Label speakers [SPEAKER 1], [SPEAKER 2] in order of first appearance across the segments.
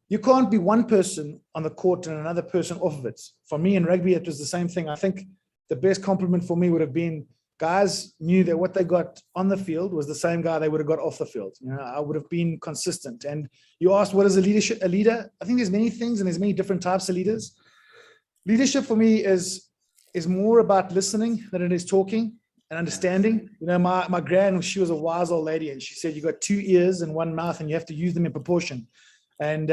[SPEAKER 1] you can't be one person on the court and another person off of it. For me in rugby, it was the same thing. I think the best compliment for me would have been guys knew that what they got on the field was the same guy they would have got off the field. I would have been consistent. And you asked, what is a leader? I think there's many things and there's many different types of leaders. Leadership for me is more about listening than it is talking and understanding. My gran, she was a wise old lady, and she said, you got 2 ears and 1 mouth and you have to use them in proportion. And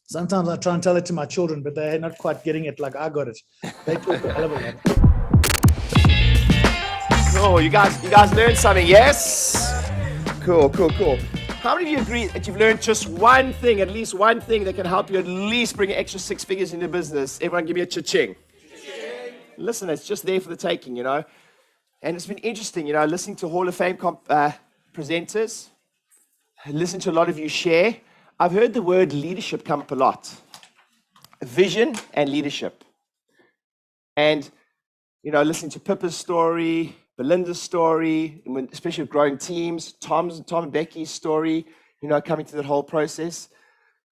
[SPEAKER 1] sometimes I try and tell it to my children, but they're not quite getting it like I got it. They talk a hell of a lot.
[SPEAKER 2] Cool, you guys learned something, yes? Cool. How many of you agree that you've learned just one thing, at least one thing that can help you at least bring an extra 6 figures in your business? Everyone give me a cha-ching. Listen, it's just there for the taking, And it's been interesting, listening to Hall of Fame presenters, listen to a lot of you share. I've heard the word leadership come up a lot. Vision and leadership. And, listening to Pippa's story, Belinda's story, especially with growing teams, Tom and Becky's story, coming through that whole process,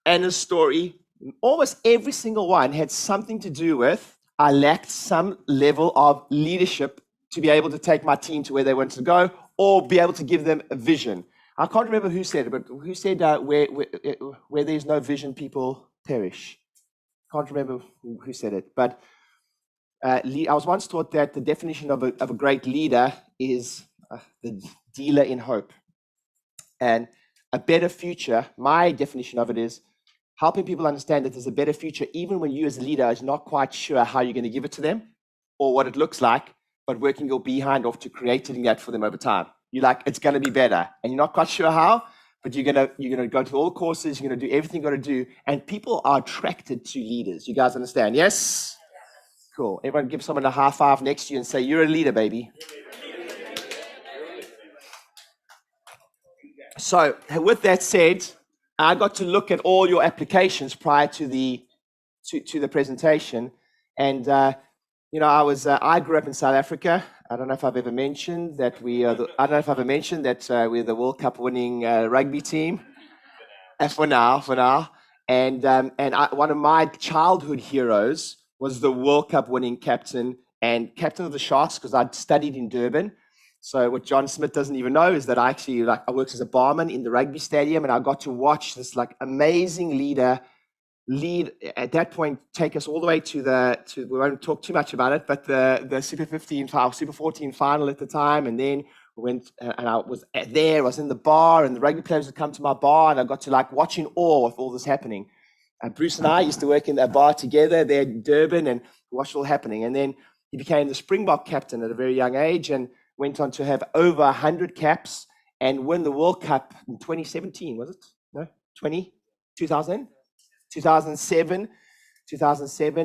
[SPEAKER 2] Anna's story, almost every single one had something to do with, I lacked some level of leadership to be able to take my team to where they wanted to go or be able to give them a vision. I can't remember who said it, but who said where there's no vision, people perish. Can't remember who said it, but I was once taught that the definition of a great leader is the dealer in hope. And a better future, my definition of it is helping people understand that there's a better future, even when you as a leader is not quite sure how you're going to give it to them or what it looks like, but working your behind off to creating that for them over time. You're like, it's going to be better, and you're not quite sure how, but you're gonna go to all the courses, you're gonna do everything you're gonna do, and people are attracted to leaders. You guys understand? Yes? Cool. Everyone give someone a high five next to you and say, you're a leader, baby. So with that said, I got to look at all your applications prior to the presentation, and I grew up in South Africa. I don't know if I've ever mentioned that we're the World Cup winning rugby team. For now, and one of my childhood heroes was the World Cup winning captain of the Sharks, because I'd studied in Durban. So what John Smit doesn't even know is that I worked as a barman in the rugby stadium, and I got to watch this amazing leader lead at that point, take us all the way to we won't talk too much about it, but the Super 14 final at the time. And then we went, and I was there, I was in the bar, and the rugby players would come to my bar, and I got to watch in awe of all this happening. Bruce and I used to work in that bar together there in Durban and watch it all happening. And then he became the Springbok captain at a very young age and went on to have over 100 caps and win the World Cup in 2017, was it? No, 2000? 2007,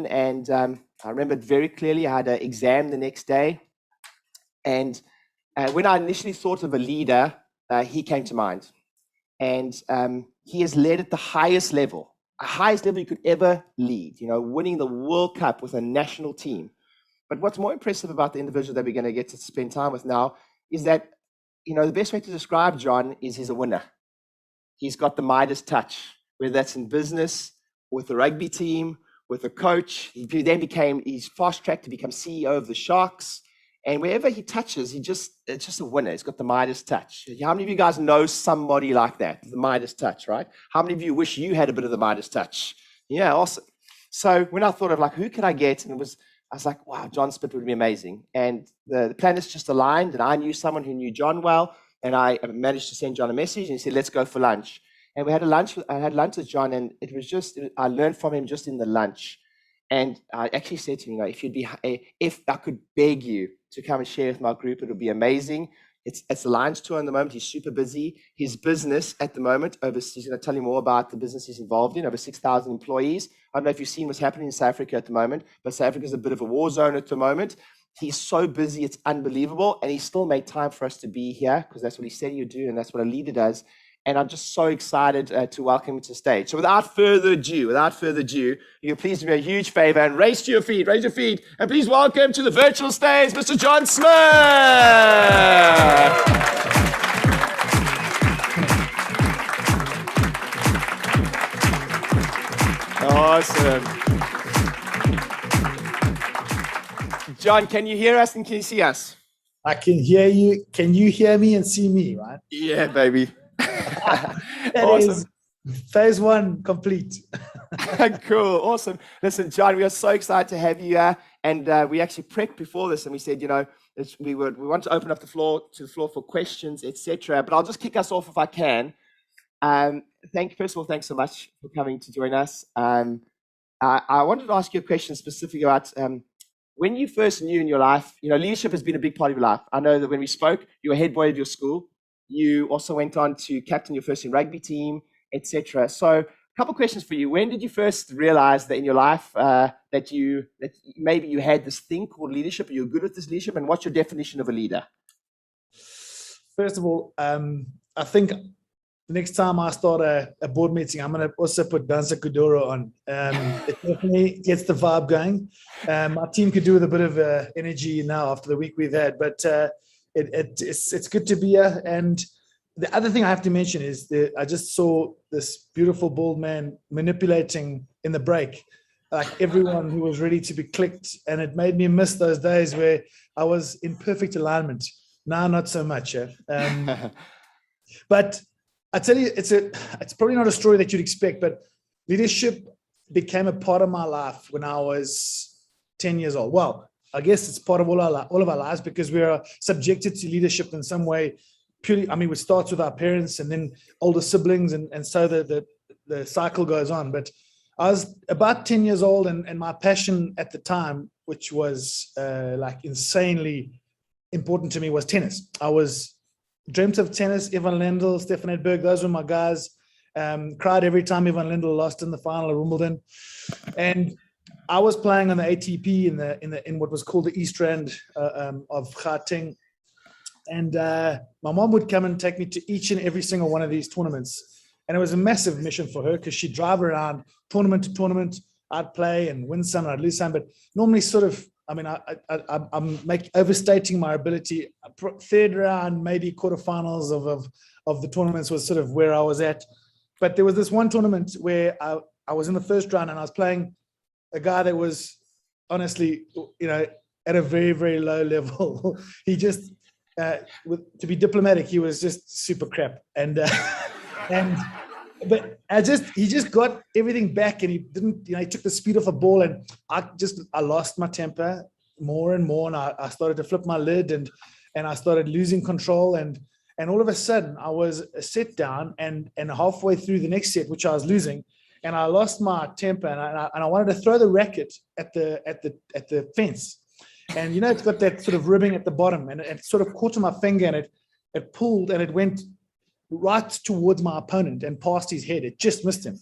[SPEAKER 2] and I remember it very clearly. I had an exam the next day, and when I initially thought of a leader, he came to mind, and he has led at the highest level you could ever lead, winning the World Cup with a national team. But what's more impressive about the individual that we're going to get to spend time with now is that, the best way to describe John is he's a winner. He's got the Midas touch, whether that's in business, with the rugby team, with a coach. He's fast-tracked to become CEO of the Sharks. And wherever he touches, it's just a winner. He's got the Midas touch. How many of you guys know somebody like that? The Midas touch, right? How many of you wish you had a bit of the Midas touch? Yeah, awesome. So when I thought of who could I get? And I was like, wow, John Smit would be amazing. And the planets just aligned, and I knew someone who knew John well, and I managed to send John a message, and he said, let's go for lunch. And we had I had lunch with John, and it was I learned from him just in the lunch. And I actually said to him, if I could beg you to come and share with my group, it would be amazing. It's the Lions tour at the moment. He's super busy. His business at the moment, he's going to tell you more about the business he's involved in, over 6,000 employees. I don't know if you've seen what's happening in South Africa at the moment, but South Africa is a bit of a war zone at the moment. He's so busy, it's unbelievable. And he still made time for us to be here, because that's what he said he would do, and that's what a leader does. And I'm just so excited to welcome him to the stage. So without further ado, you please do me a huge favor and raise your feet, and please welcome to the virtual stage, Mr. John Smit. Awesome. John, can you hear us and can you see us?
[SPEAKER 1] I can hear you. Can you hear me and see me, right?
[SPEAKER 2] Yeah, baby.
[SPEAKER 1] That
[SPEAKER 2] Awesome.
[SPEAKER 1] is phase one complete.
[SPEAKER 2] Cool. Awesome. Listen, John, we are so excited to have you here. And we actually prepped before this and we said, we want to open up the floor for questions, etc. But I'll just kick us off if I can. First of all, thanks so much for coming to join us. I wanted to ask you a question specifically about when you first knew in your life, leadership has been a big part of your life. I know that when we spoke, you were head boy of your school. You also went on to captain your first rugby team, etc. So a couple of questions for you. When did you first realize that in your life that maybe you had this thing called leadership, or you're good at this leadership, and what's your definition of a leader?
[SPEAKER 1] First of all, I think the next time I start a board meeting, I'm going to also put Danza Kuduro on. It definitely gets the vibe going. My team could do with a bit of energy now after the week we've had, but it's good to be here. And the other thing I have to mention is that I just saw this beautiful bald man manipulating in the break, like everyone who was ready to be clicked. And it made me miss those days where I was in perfect alignment. Now, not so much. But I tell you, it's probably not a story that you'd expect, but leadership became a part of my life when I was 10 years old. Well, I guess it's part of all of our lives because we are subjected to leadership in some way. Purely, it starts with our parents and then older siblings, and so the cycle goes on. But I was about 10 years old, and my passion at the time, which was like insanely important to me, was tennis. I dreamt of tennis. Ivan Lendl, Stefan Edberg, those were my guys. Cried every time Ivan Lendl lost in the final at Wimbledon. And I was playing on the ATP in what was called the East Rand of Gauteng. And my mom would come and take me to each and every single one of these tournaments. And it was a massive mission for her because she'd drive around tournament to tournament. I'd play and win some and I'd lose some, but normally I'm overstating my ability. Third round, maybe quarterfinals of the tournaments was sort of where I was at. But there was this one tournament where I was in the first round and I was playing a guy that was honestly, at a very, very low level. He just, to be diplomatic, he was just super crap. But he just got everything back, and he didn't, he took the speed off the ball, and I lost my temper more and more, and I started to flip my lid, and I started losing control, and all of a sudden I was a set down, and halfway through the next set, which I was losing, and I lost my temper, and I wanted to throw the racket at the fence, and it's got that sort of ribbing at the bottom, and it sort of caught on my finger, and it pulled, and it went right towards my opponent and past his head. It just missed him.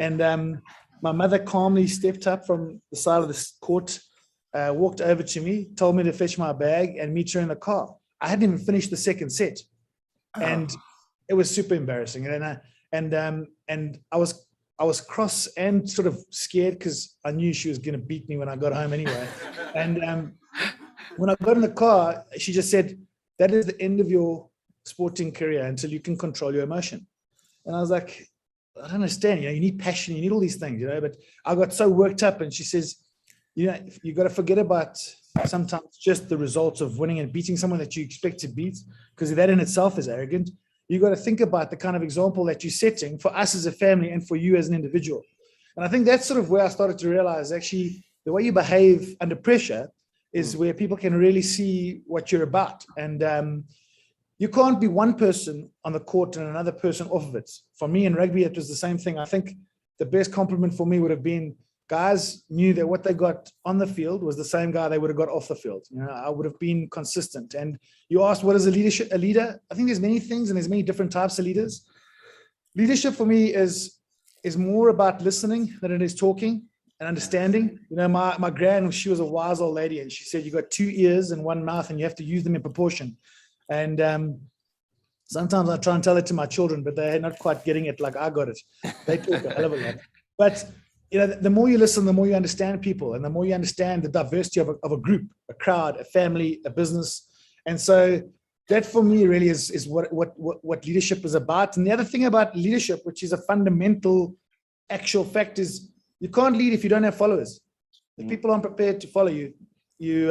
[SPEAKER 1] And my mother calmly stepped up from the side of the court, walked over to me, told me to fetch my bag and meet her in the car. I hadn't even finished the second set. And it was super embarrassing. And I was cross and sort of scared because I knew she was going to beat me when I got home anyway. And when I got in the car, she just said, "That is the end of your sporting career until you can control your emotion." And I was like, I don't understand, you need passion, you need all these things, but I got so worked up. And she says, you got to forget about sometimes just the results of winning and beating someone that you expect to beat, because that in itself is arrogant. You got to think about the kind of example that you're setting for us as a family and for you as an individual. And I think that's sort of where I started to realize, actually, the way you behave under pressure is where people can really see what you're about. And you can't be one person on the court and another person off of it. For me in rugby, it was the same thing. I think the best compliment for me would have been guys knew that what they got on the field was the same guy they would have got off the field. I would have been consistent. And you asked, what is a leader? I think there's many things and there's many different types of leaders. Leadership for me is more about listening than it is talking and understanding. My gran, she was a wise old lady, and she said, you got 2 ears and 1 mouth and you have to use them in proportion. And sometimes I try and tell it to my children, but they're not quite getting it like I got it. They talk a hell of a lot. But the more you listen, the more you understand people, and the more you understand the diversity of a group, a crowd, a family, a business. And so that for me really is what leadership is about. And the other thing about leadership, which is a fundamental actual fact, is you can't lead if you don't have followers. If people aren't prepared to follow you, you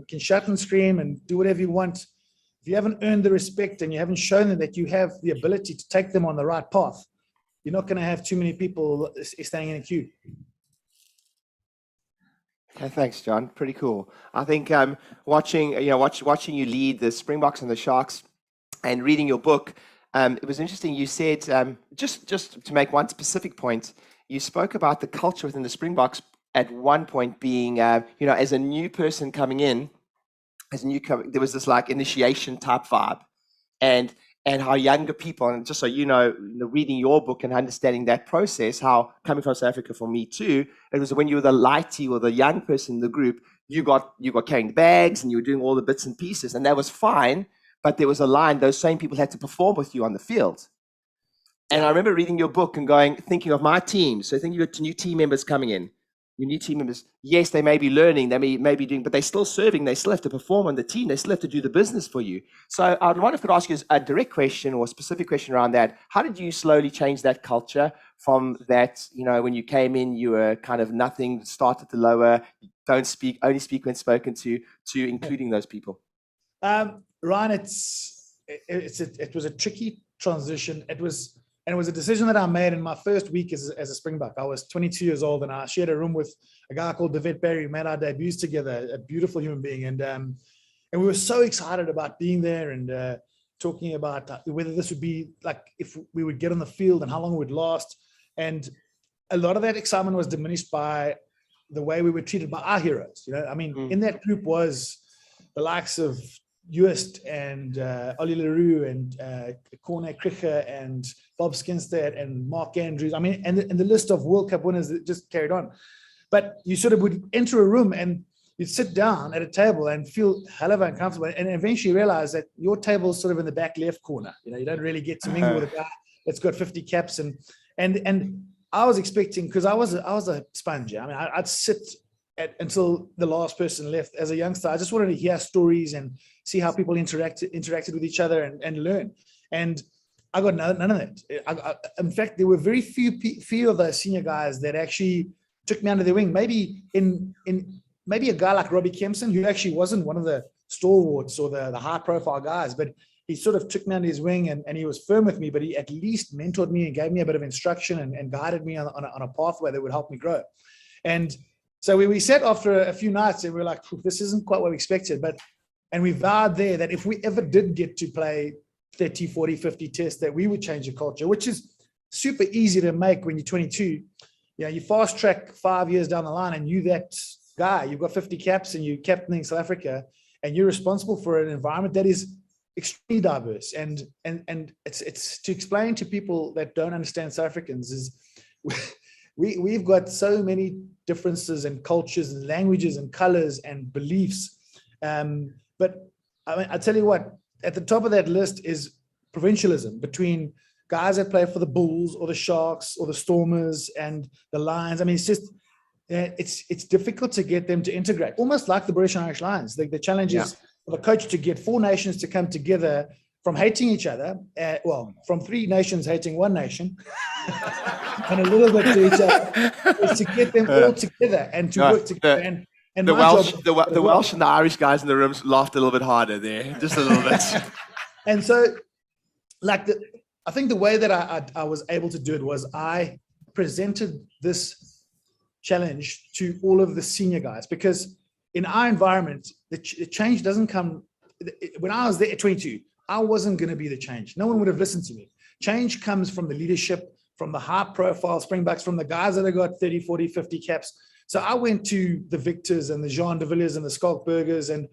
[SPEAKER 1] can shout and scream and do whatever you want. If you haven't earned the respect and you haven't shown them that you have the ability to take them on the right path, you're not going to have too many people staying in a queue.
[SPEAKER 2] Okay, thanks, John. Pretty cool. I think watching you lead the Springboks and the Sharks, and reading your book, it was interesting. You said just to make one specific point, you spoke about the culture within the Springboks at one point being, as a new person coming in, there was this like initiation type vibe, and how younger people, and just so you know, reading your book and understanding that process, how coming from South Africa for me too, it was when you were the lighty or the young person in the group, you got carrying bags and you were doing all the bits and pieces, and that was fine. But there was a line; those same people had to perform with you on the field. And I remember reading your book and thinking of my team. So thinking of new team members coming in. Your new team members, yes, they may be learning, they may be doing, but they're still serving. They still have to perform on the team. They still have to do the business for you. So I wonder if I could ask you a direct question or a specific question around that. How did you slowly change that culture from that, when you came in, you were kind of nothing, started to lower, don't speak, only speak when spoken to including those people?
[SPEAKER 1] Ryan, it was a tricky transition. It was a decision that I made in my first week as a Springbok. I was 22 years old, and I shared a room with a guy called David Barry. We made our debuts together, a beautiful human being. And we were so excited about being there and talking about whether this would be like, if we would get on the field and how long it would last. And a lot of that excitement was diminished by the way we were treated by our heroes. In that group was the likes of Joost and Ollie Leroux and Corne Krige and Bob Skinstad and Mark Andrews. And the list of World Cup winners that just carried on. But you sort of would enter a room and you'd sit down at a table and feel hell of uncomfortable, and eventually realize that your table is sort of in the back left corner. You don't really get to mingle with a guy that's got 50 caps. And I was expecting, because I was a sponge. I'd sit until the last person left. As a youngster, I just wanted to hear stories and see how people interacted with each other and learn. And I got none of that. In fact, there were very few of those senior guys that actually took me under their wing. Maybe maybe a guy like Robbie Kempson, who actually wasn't one of the stalwarts or the high-profile guys, but he sort of took me under his wing and he was firm with me, but he at least mentored me and gave me a bit of instruction and guided me on a pathway that would help me grow. And so we sat after a few nights and we were like, this isn't quite what we expected. And we vowed there that if we ever did get to play 30, 40, 50 tests, that we would change the culture, which is super easy to make when you're 22. You fast track 5 years down the line and you that guy, you've got 50 caps and you're captaining South Africa and you're responsible for an environment that is extremely diverse. And it's to explain to people that don't understand South Africans is we've got so many differences and cultures and languages and colors and beliefs. But I tell you what, at the top of that list is provincialism between guys that play for the Bulls or the Sharks or the Stormers and the Lions. It's just, it's difficult to get them to integrate, almost like the British and Irish Lions. The challenge is for the coach to get four nations to come together from hating each other, from three nations hating one nation, and a little bit to each other, is to get them all together and to work together. And
[SPEAKER 2] the Welsh and the Irish guys in the rooms laughed a little bit harder there, just a little bit.
[SPEAKER 1] And so, I think the way that I was able to do it was I presented this challenge to all of the senior guys, because in our environment, the change doesn't come. When I was there at 22, I wasn't going to be the change. No one would have listened to me. Change comes from the leadership, from the high profile Springboks, from the guys that have got 30, 40, 50 caps. So I went to the Victors and the Jean de Villiers and the Skalkbergers and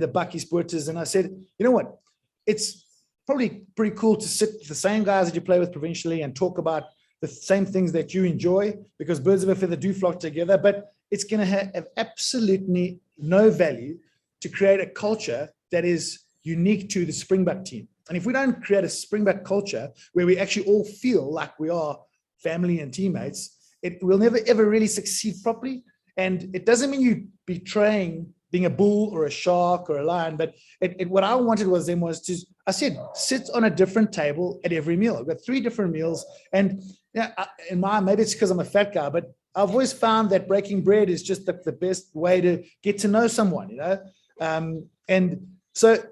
[SPEAKER 1] the Bucky Sporters, and I said, you know what? It's probably pretty cool to sit with the same guys that you play with provincially and talk about the same things that you enjoy, because birds of a feather do flock together, but it's going to have absolutely no value to create a culture that is unique to the Springbok team. And if we don't create a Springbok culture where we actually all feel like we are family and teammates, it will never, ever really succeed properly. And it doesn't mean you betraying being a bull or a shark or a lion, but what I wanted was I said, sit on a different table at every meal. I've got 3 different meals. And in maybe it's because I'm a fat guy, but I've always found that breaking bread is just the best way to get to know someone, you know? And so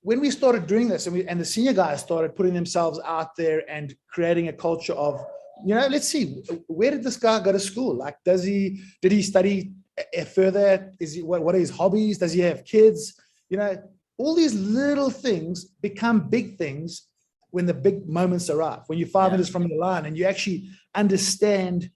[SPEAKER 1] when we started doing this and the senior guys started putting themselves out there and creating a culture of, you know, let's see, where did this guy go to school? Like, did he study further? What are his hobbies? Does he have kids? You know, all these little things become big things when the big moments arrive, when you're 5 minutes from the line and you actually understand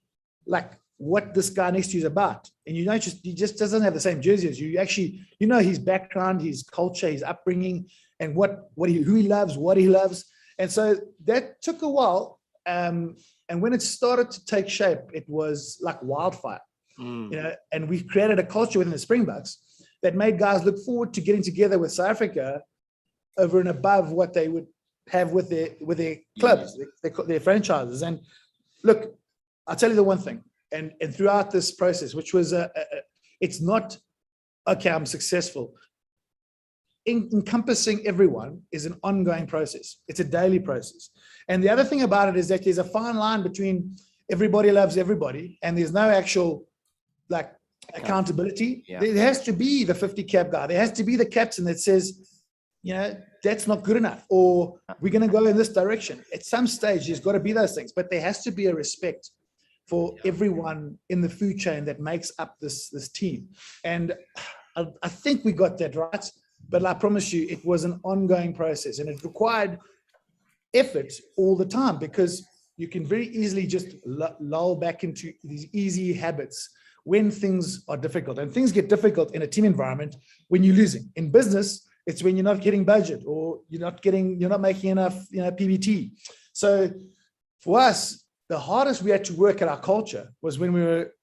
[SPEAKER 1] like what this guy next to you is about. And he just doesn't have the same jersey as you. You actually, you know, his background, his culture, his upbringing, and who he loves, what he loves. And so that took a while. And when it started to take shape, it was like wildfire, you know, and we created a culture within the Springboks that made guys look forward to getting together with South Africa over and above what they would have with their clubs, their franchises. And look, I'll tell you the one thing, and throughout this process, which was it's not, okay, I'm successful. Encompassing everyone is an ongoing process. It's a daily process. And the other thing about it is that there's a fine line between everybody loves everybody and there's no actual like accountability. There has to be the 50 cap guy. There has to be the captain that says, you know, that's not good enough, or we're going to go in this direction. At some stage, there's got to be those things, but there has to be a respect for everyone in the food chain that makes up this team. And I think we got that right, but I promise you, it was an ongoing process and it required effort all the time, because you can very easily just lull back into these easy habits when things are difficult. And things get difficult in a team environment when you're losing. In business, it's when you're not getting budget or you're not making enough, you know, PBT. So for us, the hardest we had to work at our culture was when we were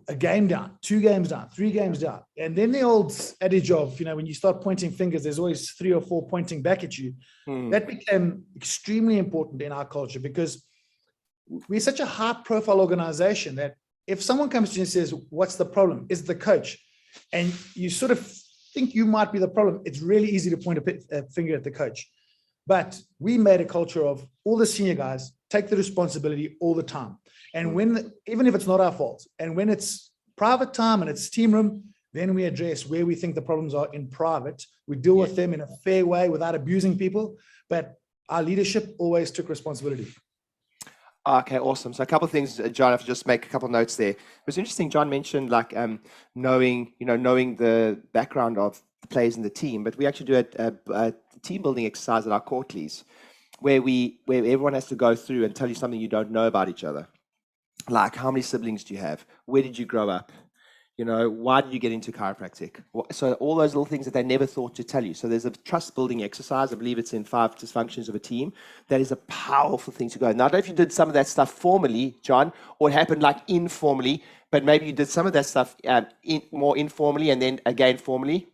[SPEAKER 1] a game down, 2 games down, 3 games down. And then the old adage of, you know, when you start pointing fingers, there's always 3 or 4 pointing back at you. That became extremely important in our culture, because we're such a high profile organization that if someone comes to you and says, what's the problem? Is the coach? And you sort of think you might be the problem, it's really easy to point a finger at the coach. But we made a culture of all the senior guys take the responsibility all the time. And even if it's not our fault, and when it's private time and it's team room, then we address where we think the problems are in private. We deal with them in a fair way without abusing people, but our leadership always took responsibility.
[SPEAKER 2] Okay, awesome. So a couple of things, John, if I just make a couple of notes there. It was interesting, John mentioned like knowing the background of the players in the team, but we actually do a team building exercise at our quarterlies where everyone has to go through and tell you something you don't know about each other. Like, how many siblings do you have? Where did you grow up? You know, why did you get into chiropractic? So all those little things that they never thought to tell you. So there's a trust building exercise. I believe it's in 5 dysfunctions of a team. That is a powerful thing to go. Now, I don't know if you did some of that stuff formally, John, or it happened like informally, but maybe you did some of that stuff more informally and then again formally.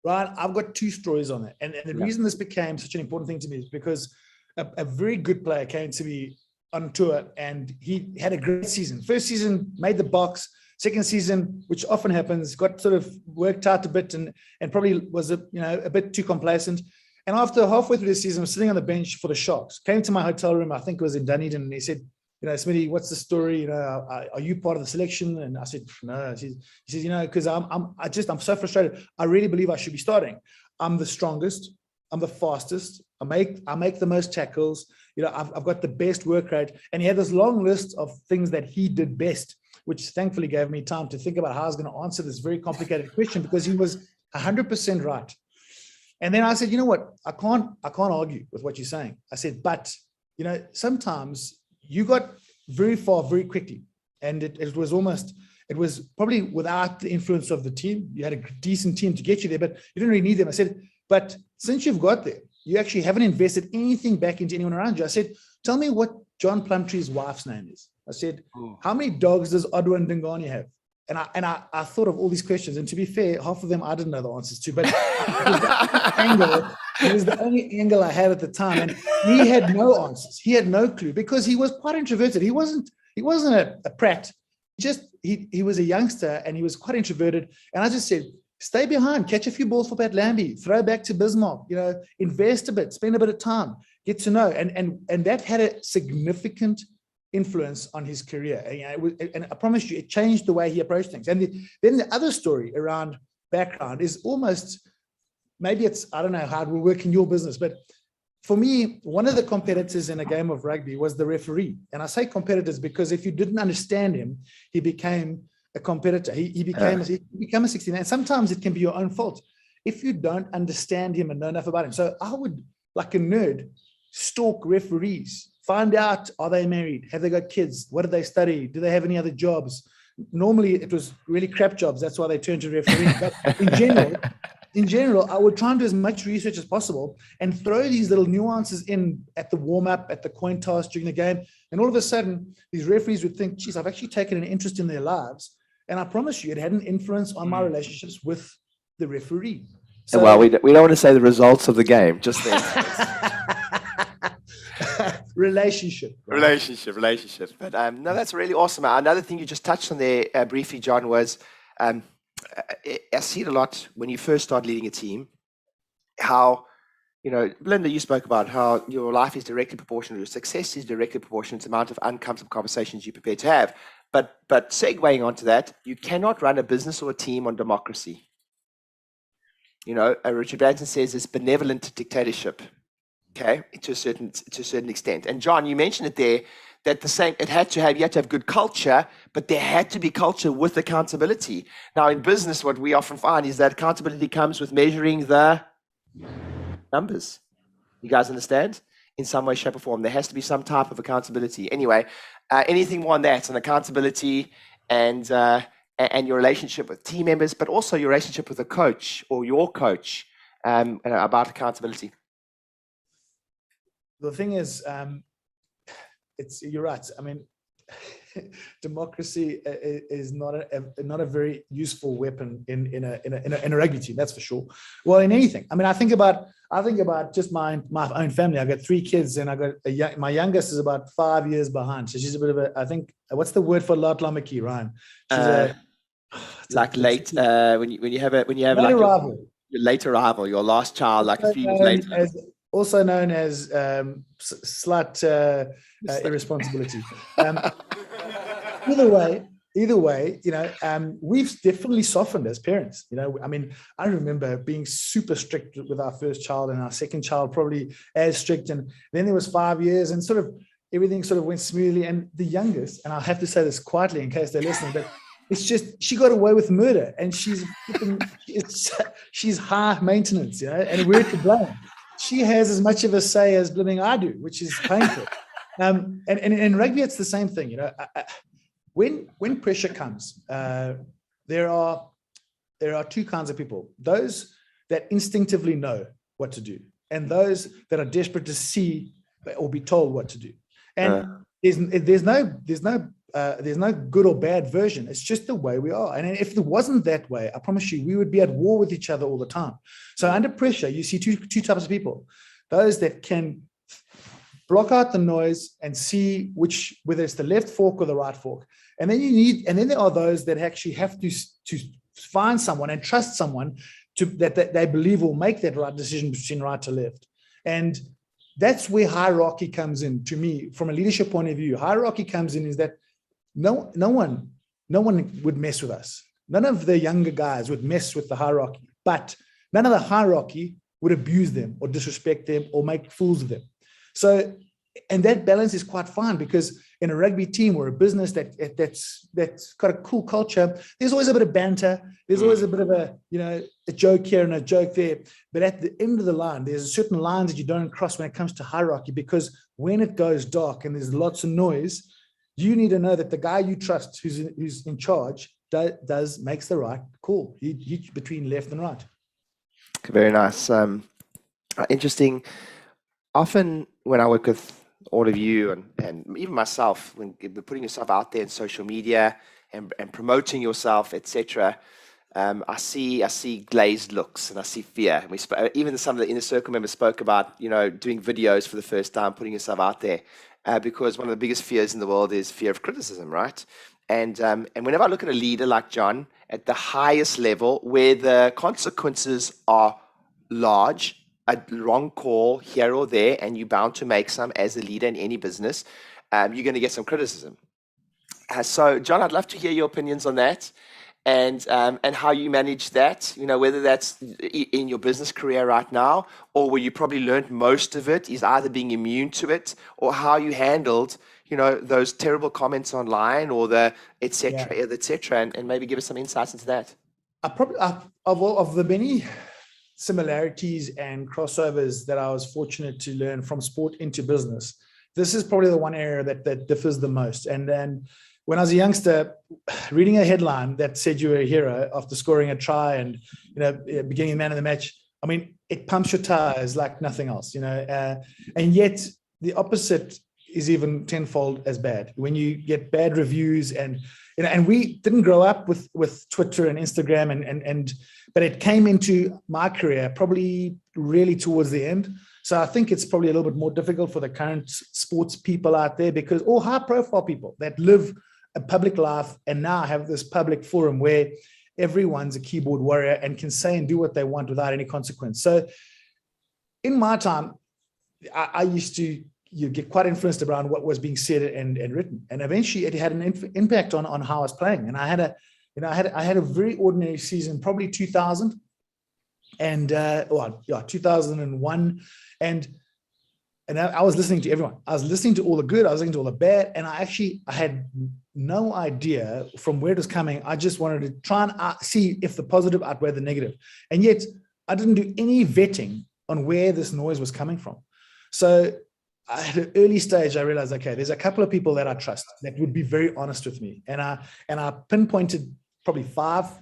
[SPEAKER 1] Right. I've got 2 stories on it. And the reason this became such an important thing to me is because a very good player came to me on tour and he had a great season. First season, made the box. Second season, which often happens, got sort of worked out a bit and probably was a bit too complacent. And after halfway through the season, I was sitting on the bench for the Sharks. Came to my hotel room, I think it was in Dunedin, and he said, you know, Smitty, what's the story? You know, are you part of the selection? And I said, no. He says, you know, because I'm so frustrated. I really believe I should be starting. I'm the strongest. I'm the fastest. I make the most tackles. You know, I've got the best work rate. And he had this long list of things that he did best, which thankfully gave me time to think about how I was going to answer this very complicated question, because he was 100% right. And then I said, you know what? I can't argue with what you're saying. I said, but, you know, sometimes you got very far very quickly. And it was probably without the influence of the team. You had a decent team to get you there, but you didn't really need them. I said, but since you've got there, you actually haven't invested anything back into anyone around you. I said, tell me what John Plumtree's wife's name is. I said, how many dogs does Odwin Dingani have? And I thought of all these questions. And to be fair, half of them I didn't know the answers to. But it was the only angle I had at the time. And he had no answers. He had no clue, because he was quite introverted. He wasn't a prat. He was a youngster and he was quite introverted. And I just said, stay behind, catch a few balls for Pat Lambie, throw back to Bismarck, you know, invest a bit, spend a bit of time, get to know. And that had a significant influence on his career. And I promise you, it changed the way he approached things. And then the other story around background is almost, maybe it's, I don't know how it will work in your business, but for me, one of the competitors in a game of rugby was the referee. And I say competitors because if you didn't understand him, he became a competitor. He became a 16. And sometimes it can be your own fault if you don't understand him and know enough about him. So I would, like a nerd, stalk referees, find out, are they married? Have they got kids? What do they study? Do they have any other jobs? Normally it was really crap jobs. That's why they turned to referees. But in general, I would try and do as much research as possible and throw these little nuances in at the warm-up, at the coin toss during the game. And all of a sudden, these referees would think, geez, I've actually taken an interest in their lives. And I promise you, it had an influence on my relationships with the referee. So,
[SPEAKER 2] well, we don't want to say the results of the game, just the
[SPEAKER 1] relationship. Right?
[SPEAKER 2] Relationship. But no, that's really awesome. Another thing you just touched on there briefly, John, was I see it a lot when you first start leading a team, how, Belinda, you spoke about how your life is directly proportional, your success is directly proportional to the amount of uncomfortable conversations you're prepared to have. But segueing onto that, you cannot run a business or a team on democracy. Richard Branson says it's benevolent dictatorship, okay, to a certain extent. And John, you mentioned it there, that you had to have good culture, but there had to be culture with accountability. Now, in business, what we often find is that accountability comes with measuring the numbers. You guys understand? In some way, shape, or form, there has to be some type of accountability. Anyway, anything more on that, on accountability and your relationship with team members, but also your relationship with a coach or your coach, about accountability.
[SPEAKER 1] The thing is, you're right. I mean, democracy is not a very useful weapon in a rugby team. That's for sure. Well, in anything. I mean, I think about just my own family. I got 3 kids, and my youngest is about 5 years behind. So she's a bit of I think, what's the word for Latlamaki, Ryan? She's
[SPEAKER 2] late. When you have late
[SPEAKER 1] arrival.
[SPEAKER 2] Your late arrival, your last child, like a few years later.
[SPEAKER 1] Also known as slight irresponsibility. Either way, we've definitely softened as parents. I mean, I remember being super strict with our first child, and our second child probably as strict. And then there was 5 years, and sort of everything sort of went smoothly. And the youngest, and I'll have to say this quietly in case they're listening, but it's just, she got away with murder, and she's high maintenance, and we're to blame. She has as much of a say as blooming I do, which is painful. And in rugby, it's the same thing. When pressure comes, there are 2 kinds of people: those that instinctively know what to do, and those that are desperate to see or be told what to do. And there's no good or bad version. It's just the way we are. And if it wasn't that way, I promise you, we would be at war with each other all the time. So under pressure, you see two types of people: those that can block out the noise and see whether it's the left fork or the right fork. And then there are those that actually have to find someone and trust someone that they believe will make that right decision between right to left. And that's where hierarchy comes in. To me, from a leadership point of view, hierarchy comes in is that no one would mess with us. None of the younger guys would mess with the hierarchy, but none of the hierarchy would abuse them or disrespect them or make fools of them. So, and that balance is quite fine, because in a rugby team or a business that's got a cool culture, there's always a bit of banter. There's always a bit of a joke here and a joke there. But at the end of the line, there's certain lines that you don't cross when it comes to hierarchy, because when it goes dark and there's lots of noise, you need to know that the guy you trust who's in charge makes the right call between left and right.
[SPEAKER 2] Very nice. Interesting. Often when I work with all of you and even myself, when you're putting yourself out there in social media and promoting yourself, etc., I see glazed looks and I see fear. And even some of the inner circle members spoke about doing videos for the first time, putting yourself out there, because one of the biggest fears in the world is fear of criticism, right? And whenever I look at a leader like John at the highest level, where the consequences are large, a wrong call here or there, and you're bound to make some as a leader in any business, you're going to get some criticism. So, John, I'd love to hear your opinions on that, and how you manage that. Whether that's in your business career right now, or where you probably learned most of it is either being immune to it, or how you handled those terrible comments online, or the etc., and maybe give us some insights into that.
[SPEAKER 1] Of the many similarities and crossovers that I was fortunate to learn from sport into business, this is probably the one area that differs the most. And then when I was a youngster, reading a headline that said you were a hero after scoring a try and beginning man of the match, I mean, it pumps your tires like nothing else, and yet the opposite is even tenfold as bad. When you get bad reviews and we didn't grow up with Twitter and Instagram but it came into my career probably really towards the end. So I think it's probably a little bit more difficult for the current sports people out there, because all high profile people that live a public life and now have this public forum where everyone's a keyboard warrior and can say and do what they want without any consequence. So in my time, I used to get quite influenced around what was being said and written, and eventually it had an impact on how I was playing. And I had a very ordinary season, probably 2000 and 2001, and I was listening to everyone. I was listening to all the good, I was listening to all the bad, and I had no idea from where it was coming. I just wanted to try and see if the positive outweighed the negative, and yet I didn't do any vetting on where this noise was coming from. So at an early stage, I realized, okay, there's a couple of people that I trust that would be very honest with me. And I pinpointed probably 5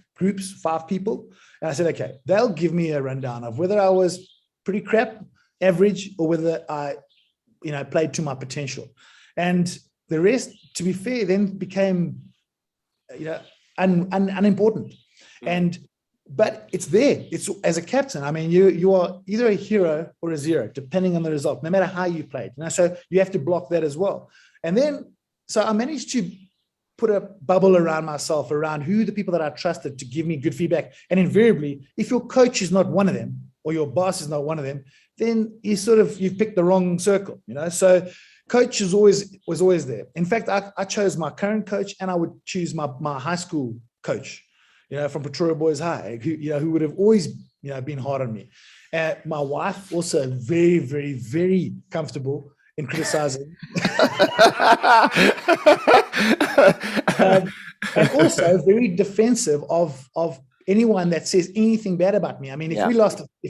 [SPEAKER 1] people. And I said, okay, they'll give me a rundown of whether I was pretty crap, average, or whether I, played to my potential. And the rest, to be fair, then became, unimportant. But it's there. It's as a captain. I mean, you are either a hero or a zero, depending on the result, no matter how you played. So you have to block that as well. And then, so I managed to put a bubble around myself, around who the people that I trusted to give me good feedback. And invariably, if your coach is not one of them, or your boss is not one of them, then you've picked the wrong circle. So coach was always there. In fact, I chose my current coach, and I would choose my high school coach, from Pretoria Boys High, who would have always, been hard on me. My wife also very, very, very comfortable in criticizing. And also very defensive of anyone that says anything bad about me. I mean, if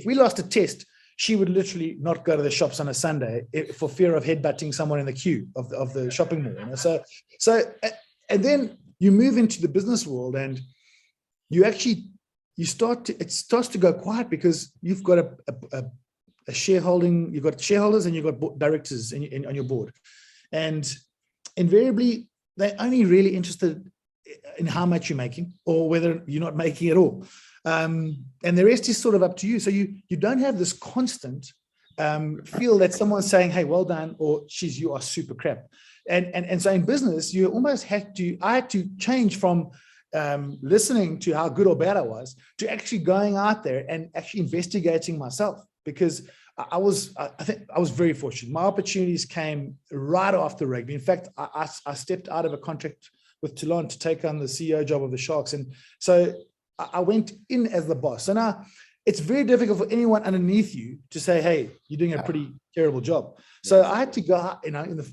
[SPEAKER 1] we lost a test, she would literally not go to the shops on a Sunday for fear of headbutting someone in the queue of the shopping mall. So and then you move into the business world, and it starts to go quiet, because you've got a shareholding, you've got shareholders and you've got directors on your board, and invariably they're only really interested in how much you're making or whether you're not making at all, and the rest is sort of up to you. So you don't have this constant feel that someone's saying, hey, well done, or geez, you are super crap. And so in business, you almost I had to change from listening to how good or bad I was to actually going out there and actually investigating myself, because I think I was very fortunate. My opportunities came right after rugby. In fact, I stepped out of a contract with Toulon to take on the CEO job of the Sharks. And so I went in as the boss. So now it's very difficult for anyone underneath you to say, hey, you're doing a pretty terrible job. So I had to go out,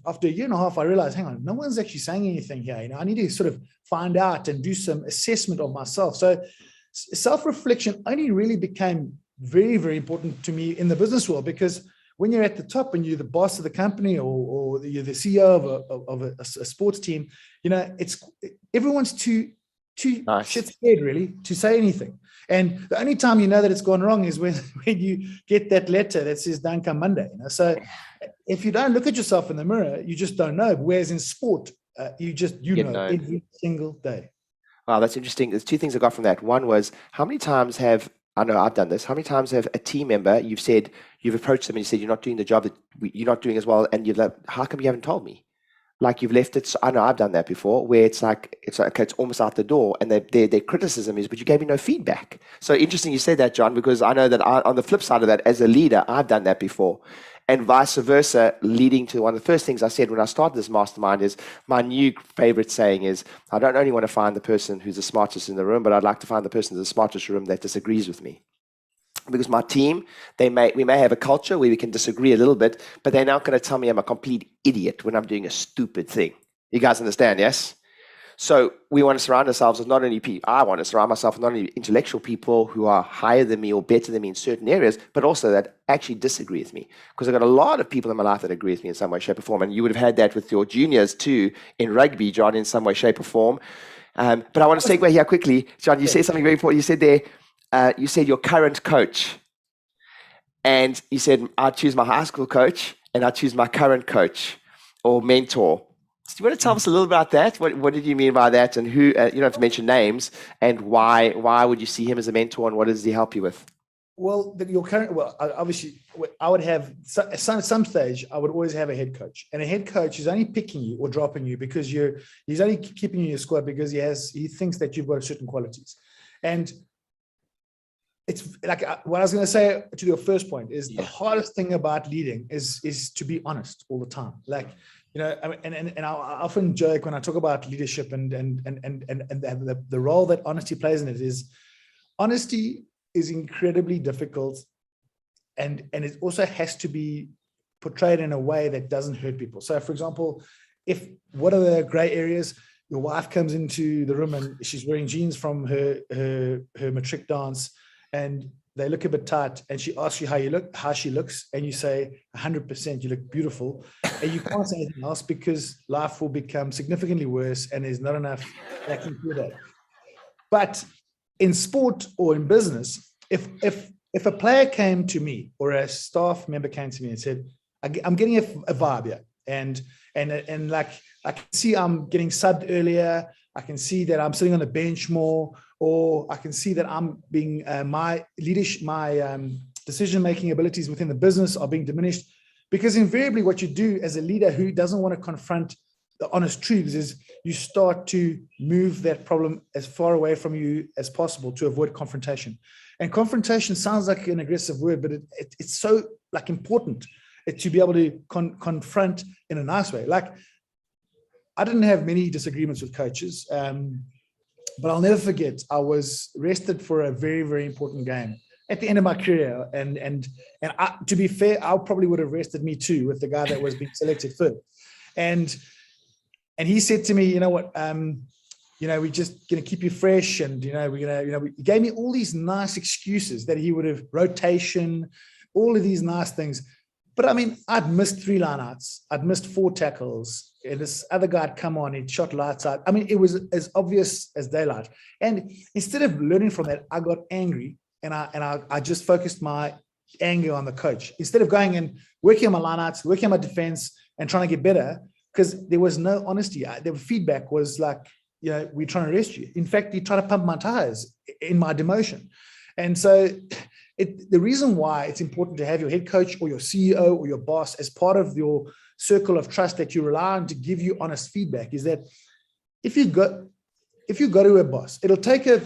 [SPEAKER 1] after a year and a half, I realized, hang on, no one's actually saying anything here. I need to sort of find out and do some assessment of myself. So self-reflection only really became very, very important to me in the business world, because when you're at the top and you're the boss of the company, or you're the CEO of a sports team, it's everyone's too shit scared really to say anything. And the only time you know that it's gone wrong is when you get that letter that says don't come Monday. So if you don't look at yourself in the mirror, you just don't know. Whereas in sport, you know every single day.
[SPEAKER 2] Wow, that's interesting. There's 2 things I got from that. One was, how many times I know I've done this, how many times have a team member, you've approached them and you said, you're not doing the job that you're not doing as well, and you're like, how come you haven't told me? Like, you've left it. I know I've done that before, where it's like, okay, it's almost out the door, and their criticism is, but you gave me no feedback. So interesting you say that, John, because I know that on the flip side of that, as a leader, I've done that before. and vice versa, leading to one of the first things I said when I started this mastermind is my new favorite saying is, I don't only want to find the person who's the smartest in the room, but I'd like to find the person in the smartest room that disagrees with me. Because my team, we may have a culture where we can disagree a little bit, but they're not going to tell me I'm a complete idiot when I'm doing a stupid thing. You guys understand, yes? So we want to surround ourselves with not only people, I want to surround myself with not only intellectual people who are higher than me or better than me in certain areas, but also that actually disagree with me. Because I've got a lot of people in my life that agree with me in some way, shape, or form. And you would have had that with your juniors too in rugby, John, in some way, shape, or form. But I want to segue here quickly. John, you said something very important. You said there, you said your current coach. And you said, I choose my high school coach and I choose my current coach or mentor. Do you want to tell us a little about that? What did you mean by that? And who, you don't have to mention names, and why would you see him as a mentor, and what does he help you with?
[SPEAKER 1] Well, your current, obviously, I would have, at some stage, I would always have a head coach. And a head coach is only picking you or dropping you because he's only keeping you in your squad because he thinks that you've got certain qualities. And it's like what I was going to say to your first point is the hardest thing about leading is to be honest all the time. Like, you know, and I often joke when I talk about leadership and the role that honesty plays in it is honesty is incredibly difficult, and it also has to be portrayed in a way that doesn't hurt people. So, for example, what are the gray areas? Your wife comes into the room and she's wearing jeans from her matric dance, and they look a bit tight, and she asks you how she looks, and you say 100%, you look beautiful, and you can't say anything else because life will become significantly worse, and there's not enough that can do that. But in sport or in business, if a player came to me or a staff member came to me and said, I'm getting a vibe here, and like I can see I'm getting subbed earlier, I can see that I'm sitting on the bench more, or I can see that I'm being my leadership, my decision-making abilities within the business are being diminished, because invariably what you do as a leader who doesn't want to confront the honest truths is you start to move that problem as far away from you as possible to avoid confrontation. And confrontation sounds like an aggressive word, but it's so like important to be able to confront in a nice way. Like, I didn't have many disagreements with coaches, but I'll never forget, I was rested for a very, very important game at the end of my career. And to be fair, I probably would have rested me too with the guy that was being selected first. And he said to me, you know what, we're just going to keep you fresh. And, he gave me all these nice excuses that he would have rotation, all of these nice things. But I mean, I'd missed 3 lineouts. I'd missed 4 tackles. And this other guy had come on, he'd shot lights out. I mean, it was as obvious as daylight. And instead of learning from that, I got angry, and I just focused my anger on the coach. Instead of going and working on my lineouts, working on my defense and trying to get better, because there was no honesty. The feedback was like, we're trying to arrest you. In fact, he tried to pump my tires in my demotion. And so the reason why it's important to have your head coach or your CEO or your boss as part of your circle of trust that you rely on to give you honest feedback is that if you go to a boss, it'll take a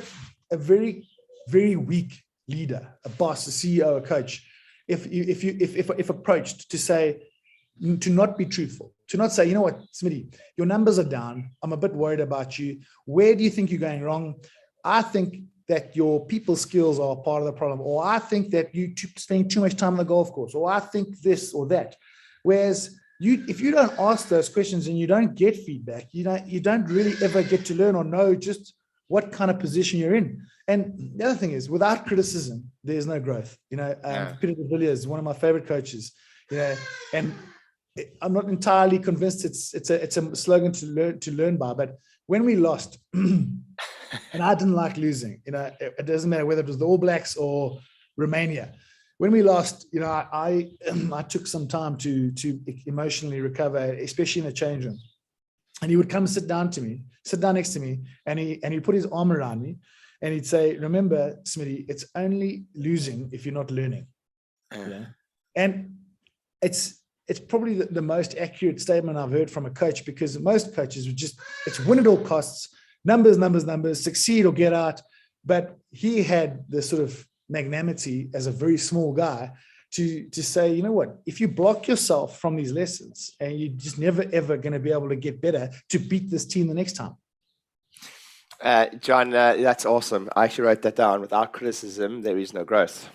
[SPEAKER 1] very, very weak leader, a boss, a CEO, a coach, if approached to say, to not be truthful, to not say, you know what, Smitty, your numbers are down. I'm a bit worried about you. Where do you think you're going wrong? I think that your people skills are part of the problem, or I think that you spend too much time on the golf course, or I think this or that. Whereas if you don't ask those questions and you don't get feedback, you don't really ever get to learn or know just what kind of position you're in. And the other thing is, without criticism, there's no growth. Peter de Villiers is one of my favorite coaches. And I'm not entirely convinced it's a slogan to learn by. But when we lost, and I didn't like losing, it doesn't matter whether it was the All Blacks or Romania. When we lost, I took some time to emotionally recover, especially in the change room. And he would come sit down next to me, and he'd put his arm around me, and he'd say, "Remember, Smitty, it's only losing if you're not learning." And it's probably the most accurate statement I've heard from a coach, because most coaches would it's win at all costs, numbers, succeed or get out. But he had the sort of magnanimity as a very small guy to say, you know what, if you block yourself from these lessons and you're just never, ever going to be able to get better to beat this team the next time.
[SPEAKER 2] John, that's awesome. I actually wrote that down. Without criticism, there is no growth.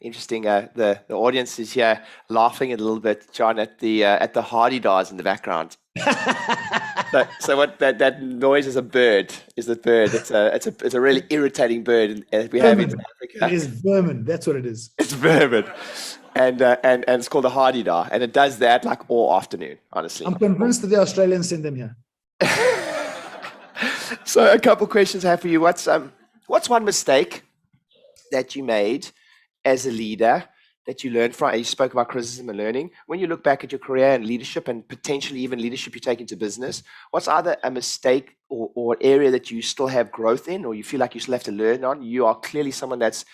[SPEAKER 2] Interesting. The audience is here laughing a little bit, John, at the hardy dars in the background. So what that noise is a bird. Is the bird? It's a really irritating bird we have in Africa.
[SPEAKER 1] It is vermin. That's what it is.
[SPEAKER 2] It's vermin, and it's called a hardy dar, and it does that like all afternoon. Honestly,
[SPEAKER 1] I'm convinced that the Australians send them here.
[SPEAKER 2] So a couple of questions I have for you. What's one mistake that you made as a leader that you learned from? You spoke about criticism and learning. When you look back at your career and leadership and potentially even leadership you take into business, what's either a mistake or area that you still have growth in, or you feel like you still have to learn on? You are clearly someone that's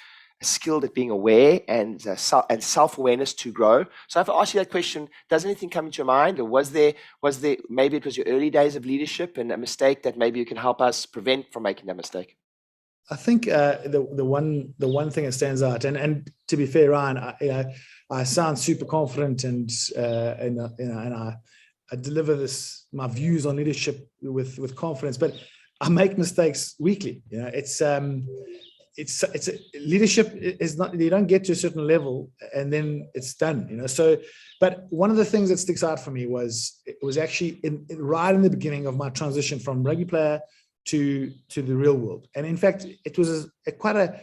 [SPEAKER 2] skilled at being aware and self-awareness to grow. So if I ask you that question, does anything come into your mind, or was there maybe it was your early days of leadership and a mistake that maybe you can help us prevent from making that mistake?
[SPEAKER 1] I think the one thing that stands out, and to be fair, Ryan, I sound super confident and I deliver my views on leadership with confidence, but I make mistakes weekly. It's leadership is not, you don't get to a certain level and then it's done. So, but one of the things that sticks out for me was actually right in the beginning of my transition from rugby player to the real world. And in fact, it was quite a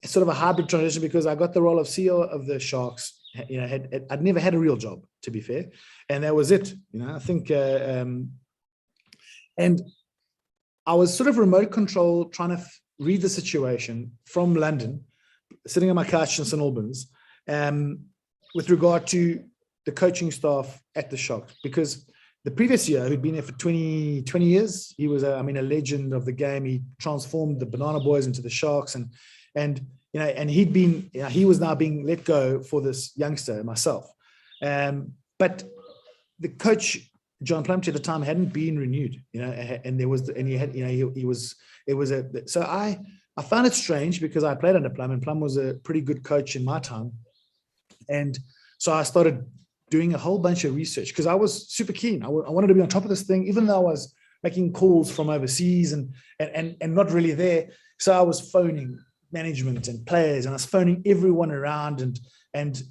[SPEAKER 1] sort of a hybrid transition, because I got the role of CEO of the Sharks. I'd never had a real job, to be fair. And that was it. I think, and I was sort of remote control, trying to read the situation from London, sitting on my couch in St. Albans, with regard to the coaching staff at the Sharks, because the previous year, who'd been there for 20 years, he was a legend of the game. He transformed the Banana Boys into the Sharks, and he was now being let go for this youngster, myself. But the coach, John Plumtree, at the time hadn't been renewed, and so I found it strange, because I played under Plum, and Plum was a pretty good coach in my time. And so I started doing a whole bunch of research, because I was super keen. I wanted to be on top of this thing, even though I was making calls from overseas and not really there. So I was phoning management and players, and I was phoning everyone around, and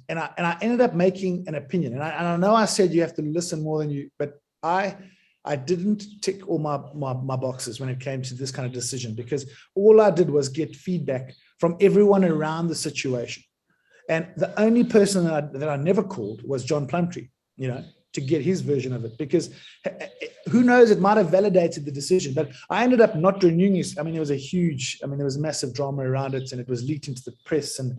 [SPEAKER 1] I ended up making an opinion. And I know I said you have to listen more than you, but I didn't tick all my boxes when it came to this kind of decision, because all I did was get feedback from everyone around the situation. And the only person that I never called was John Plumtree, to get his version of it, because who knows, it might have validated the decision. But I ended up not renewing his. There was there was massive drama around it, and it was leaked into the press, and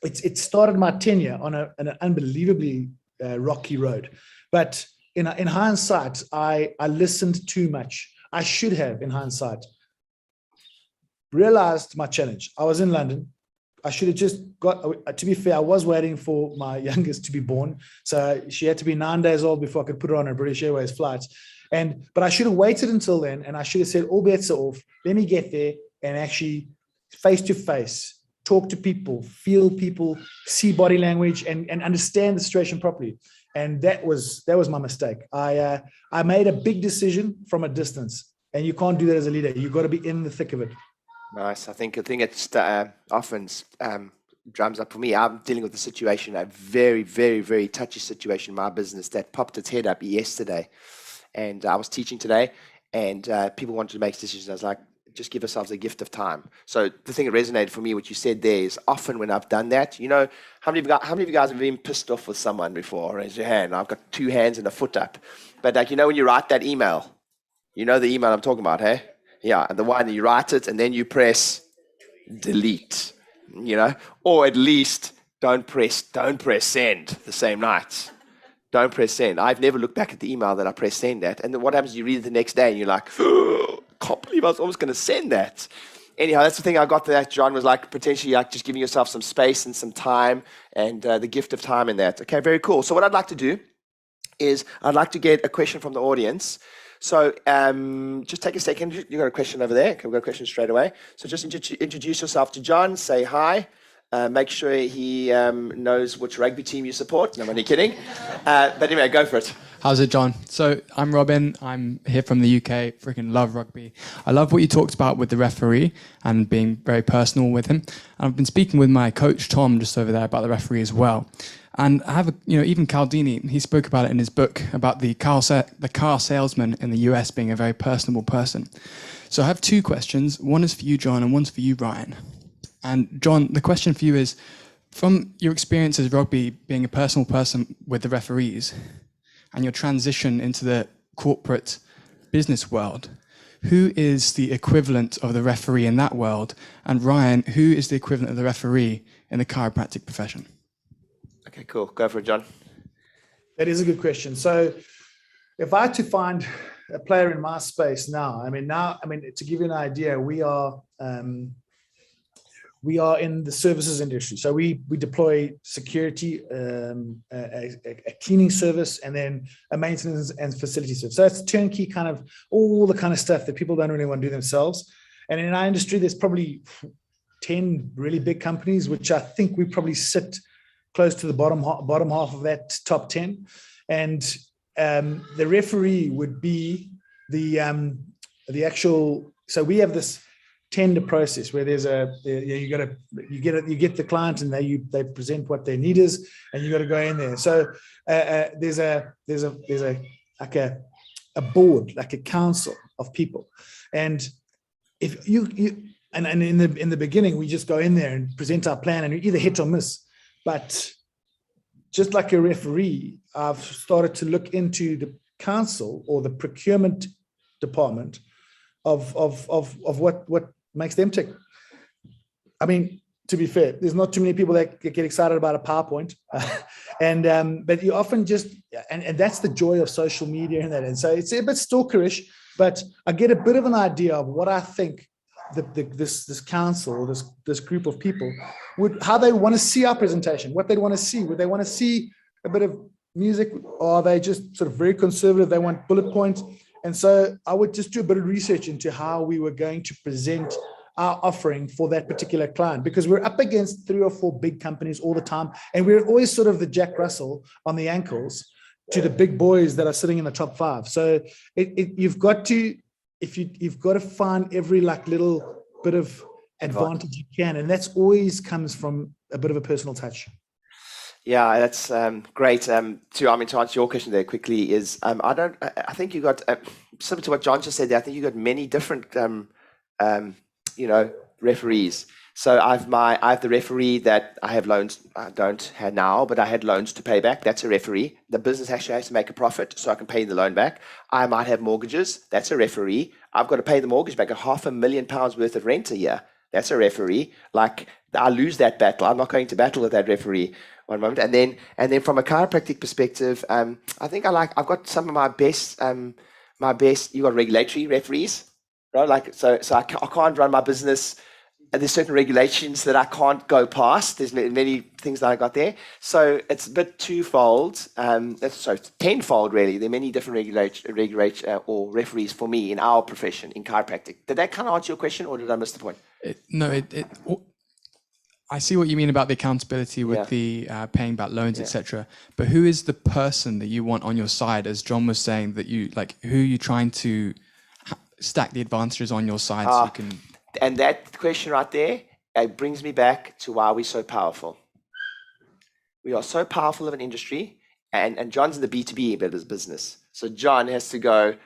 [SPEAKER 1] it started my tenure on an unbelievably rocky road. But in hindsight, I listened too much. I should have, in hindsight, realized my challenge. I was in London. I should have just to be fair, I was waiting for my youngest to be born. So she had to be 9 days old before I could put her on a British Airways flight. But I should have waited until then, and I should have said, all bets are off. Let me get there and actually face to face, talk to people, feel people, see body language, and understand the situation properly. And that was my mistake. I made a big decision from a distance, and you can't do that as a leader. You've got to be in the thick of it.
[SPEAKER 2] Nice. I think it's often drums up for me. I'm dealing with a situation, a very, very, very touchy situation in my business that popped its head up yesterday. And I was teaching today, and people wanted to make decisions. I was like, just give ourselves a gift of time. So the thing that resonated for me, what you said there, is often when I've done that, how many of you guys have been pissed off with someone before? Raise your hand. I've got 2 hands and a foot up. But when you write that email, the email I'm talking about, hey? Yeah, and the one you write it and then you press delete, or at least don't press send the same night. Don't press send. I've never looked back at the email that I press send at. And then what happens? You read it the next day and you're like, oh, can't believe I was almost going to send that. Anyhow, that's the thing I got to that, John, was like potentially like just giving yourself some space and some time, and the gift of time in that. Okay, very cool. So what I'd like to do is I'd like to get a question from the audience. So just take a second. You got a question over there? Okay, we've got a question straight away. So just introduce yourself to John. Say hi. Make sure he knows which rugby team you support. No, I'm only kidding. But anyway, go for it.
[SPEAKER 3] How's it, John? So I'm Robin. I'm here from the UK. Freaking love rugby. I love what you talked about with the referee and being very personal with him. And I've been speaking with my coach Tom just over there about the referee as well. And I have, even Caldini. He spoke about it in his book about the car salesman in the US being a very personable person. So I have two questions. One is for you, John, and one's for you, Ryan. And John, the question for you is, from your experience as rugby being a personal person with the referees and your transition into the corporate business world, who is the equivalent of the referee in that world? And Ryan, who is the equivalent of the referee in the chiropractic profession?
[SPEAKER 2] Okay, cool. Go for it, John.
[SPEAKER 1] That is a good question. So if I had to find a player in my space now, to give you an idea, we are in the services industry. So we deploy security, a cleaning service, and then a maintenance and facility service. So it's turnkey, kind of all the kind of stuff that people don't really want to do themselves. And in our industry, there's probably 10 really big companies, which I think we probably sit close to the bottom half of that top 10. And the referee would be the actual. So we have this tender process where there's you get the client and they present what their need is, and you got to go in there. So there's a like a board, like a council of people, and if you and in the beginning we just go in there and present our plan, and you either hit or miss. But just like a referee, I've started to look into the council or the procurement department of what makes them tick. I mean, to be fair, there's not too many people that get excited about a PowerPoint, but you often just and that's the joy of social media and that. And so it's a bit stalkerish, but I get a bit of an idea of what I think this council or this group of people how they want to see our presentation, what they want to see. Would they want to see a bit of music, or are they just sort of very conservative? They want bullet points. And so I would just do a bit of research into how we were going to present our offering for that particular client, because we're up against 3 or 4 big companies all the time. And we're always sort of the Jack Russell on the ankles to the big boys that are sitting in the top 5. So you've got to find every little bit of advantage you can. And that's always comes from a bit of a personal touch.
[SPEAKER 2] Yeah, that's great. To answer your question there quickly is, I think you got, similar to what John just said there, I think you got many different, referees. So I have the referee that I have loans, I don't have now, but I had loans to pay back. That's a referee. The business actually has to make a profit so I can pay the loan back. I might have mortgages. That's a referee. I've got to pay the mortgage back at £500,000 worth of rent a year. That's a referee. Like, I lose that battle. I'm not going to battle with that referee one moment. And then from a chiropractic perspective, I think I've got some of my best, you got regulatory referees, right? Like, so I can't run my business. There's certain regulations that I can't go past. There's many things that I got there. So it's a bit twofold. It's tenfold, really. There are many different or referees for me in our profession, in chiropractic. Did that kind of answer your question, or did I miss the point?
[SPEAKER 3] I see what you mean about the accountability with the paying back loans, etc. But who is the person that you want on your side, as John was saying, that you like? Who are you trying to stack the advantages on your side so you can?
[SPEAKER 2] And that question right there, it brings me back to why we're so powerful. We are so powerful of an industry, and John's in the B2B business. So John has to go,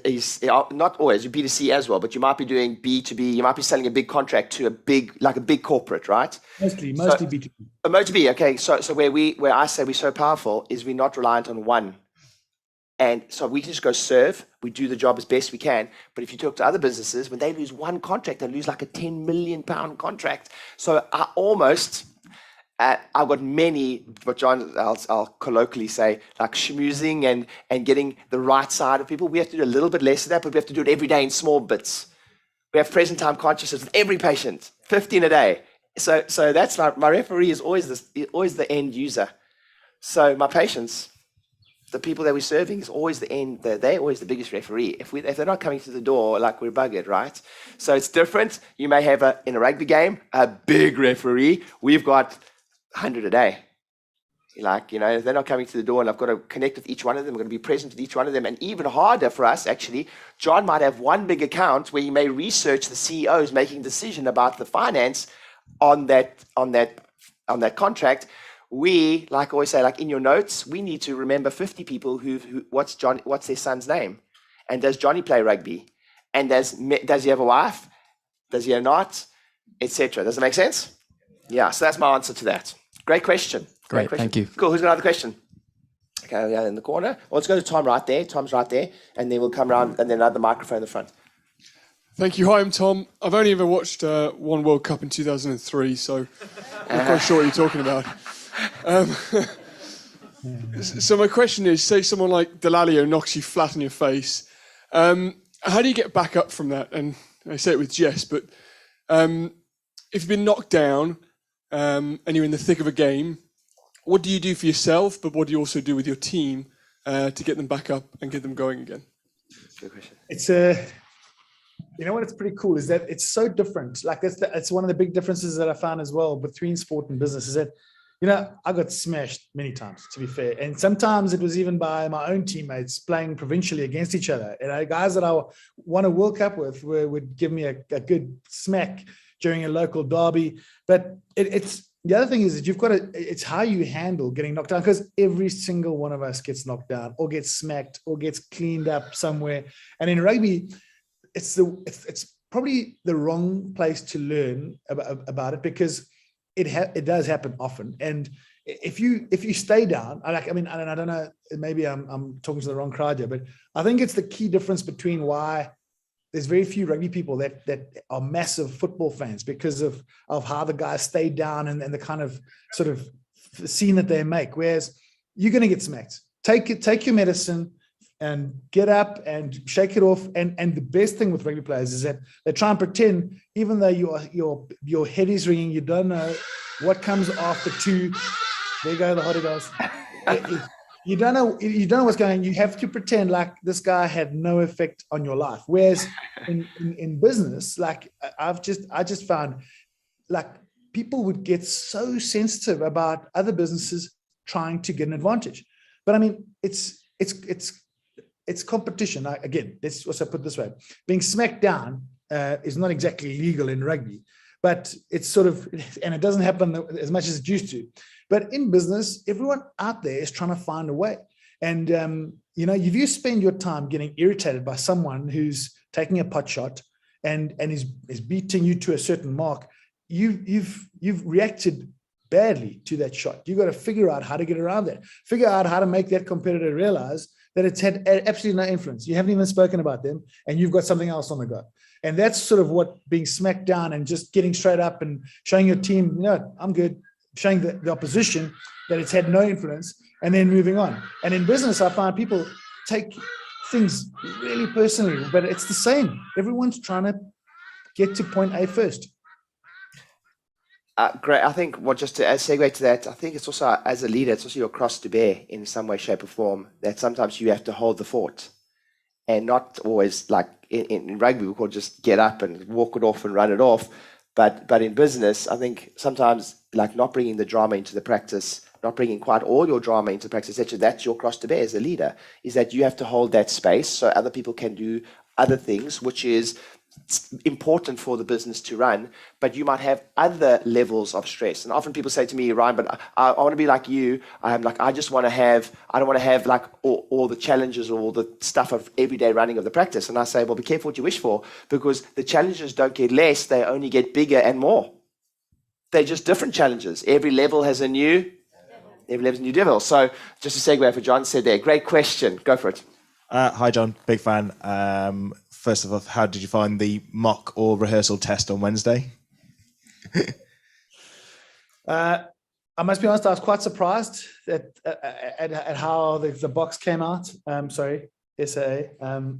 [SPEAKER 2] he's not always, you're B2C as well, but you might be doing B2B, you might be selling a big contract to a big corporate, right?
[SPEAKER 1] Mostly B2B.
[SPEAKER 2] B2B, okay. So where I say we're so powerful is we're not reliant on one. And so we can just go serve, we do the job as best we can. But if you talk to other businesses, when they lose one contract, they lose like a £10 million contract. So I've got many, but John, I'll colloquially say, like schmoozing and getting the right side of people. We have to do a little bit less of that, but we have to do it every day in small bits. We have present time consciousness with every patient, 15 a day. So that's my referee is always the end user. So my patients, the people that we're serving is always the end. They're always the biggest referee. If they're not coming to the door, like, we're buggered, right? So it's different. You may have in a rugby game a big referee. We've got 100 a day. Like, if they're not coming to the door, and I've got to connect with each one of them, I'm going to be present with each one of them. And even harder for us, actually, John might have one big account where he may research the CEOs making a decision about the finance on that contract. We, like I always say, like in your notes, we need to remember 50 people what's their son's name, and does Johnny play rugby, and does he have a wife, does he have not, etc. Does it make sense? Yeah. So that's my answer to that. Great question.
[SPEAKER 3] Great, thank you.
[SPEAKER 2] Cool. Who's got another question? Okay, yeah, in the corner. Well, let's go to Tom right there. Tom's right there, and then we'll come around, and then another microphone in the front.
[SPEAKER 4] Thank you. Hi, I'm Tom. I've only ever watched one World Cup in 2003, so I'm not quite sure what you're talking about. So my question is, say someone like Delalio knocks you flat on your face, how do you get back up from that? And I say it with jest, but if you've been knocked down and you're in the thick of a game, what do you do for yourself, but what do you also do with your team to get them back up and get them going again?
[SPEAKER 2] Good question.
[SPEAKER 1] It's you know what? It's pretty cool is that it's so different. Like it's one of the big differences that I found as well between sport and business is that, I got smashed many times, to be fair. And sometimes it was even by my own teammates playing provincially against each other. And guys that I won a World Cup with would give me a good smack during a local derby. But it's the other thing is that it's how you handle getting knocked down, because every single one of us gets knocked down or gets smacked or gets cleaned up somewhere. And in rugby, it's probably the wrong place to learn about it, because it does happen often. And if you stay down, I don't know, maybe I'm talking to the wrong crowd here, but I think it's the key difference between why there's very few rugby people that are massive football fans, because of how the guys stay down and the kind of sort of scene that they make. Whereas you're going to get smacked. Take your medicine and get up and shake it off. And the best thing with rugby players is that they try and pretend, even though your head is ringing, you don't know what comes after two. There you go, the hottie guys. You don't know what's going on. You have to pretend like this guy had no effect on your life. Whereas in business, like I just found, like, people would get so sensitive about other businesses trying to get an advantage. But I mean, it's competition. Again, let's also put it this way: being smacked down is not exactly legal in rugby, but it's sort of, and it doesn't happen as much as it used to. But in business, everyone out there is trying to find a way. And, if you spend your time getting irritated by someone who's taking a pot shot and is beating you to a certain mark, you've reacted badly to that shot. You've got to figure out how to get around that, figure out how to make that competitor realize that it's had absolutely no influence. You haven't even spoken about them, and you've got something else on the go. And that's sort of what being smacked down and just getting straight up and showing your team, I'm good, showing the opposition that it's had no influence, and then moving on. And in business, I find people take things really personally, but it's the same. Everyone's trying to get to point A first.
[SPEAKER 2] Great. I think just to segue to that, I think it's also, as a leader, it's also your cross to bear in some way, shape, or form, that sometimes you have to hold the fort, and not always, like in rugby, we call just get up and walk it off and run it off. But in business, I think sometimes, like, not bringing the drama into the practice, not bringing quite all your drama into practice, etc. That's your cross to bear as a leader, is that you have to hold that space so other people can do other things, which is important for the business to run. But you might have other levels of stress. And often people say to me, Ryan, but I want to be like you. I don't want to have like all the challenges or all the stuff of everyday running of the practice. And I say, well, be careful what you wish for, because the challenges don't get less, they only get bigger and more. They're just different challenges. Every level has a new devil. So just to segue for John said there, great question. Go for it.
[SPEAKER 5] Hi, John. Big fan. First of all, how did you find the mock or rehearsal test on Wednesday?
[SPEAKER 1] I must be honest, I was quite surprised at how the box came out. Sorry, SAA. I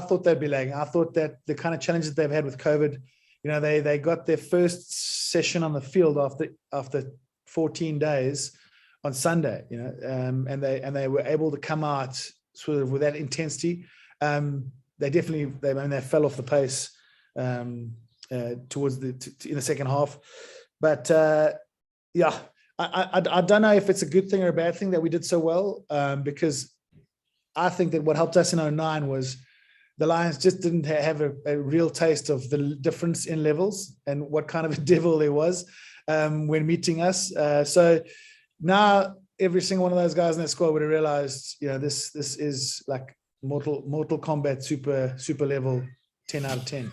[SPEAKER 1] thought they'd be lagging. I thought that the kind of challenges they've had with COVID they got their first session on the field after 14 days on Sunday, and they were able to come out sort of with that intensity. They fell off the pace towards in the second half, but I don't know if it's a good thing or a bad thing that we did so well, because I think that what helped us in 2009 was the Lions just didn't have a real taste of the difference in levels and what kind of a devil there was when meeting us. So now every single one of those guys in that squad would have realized, this is like Mortal Kombat super level 10 out of 10.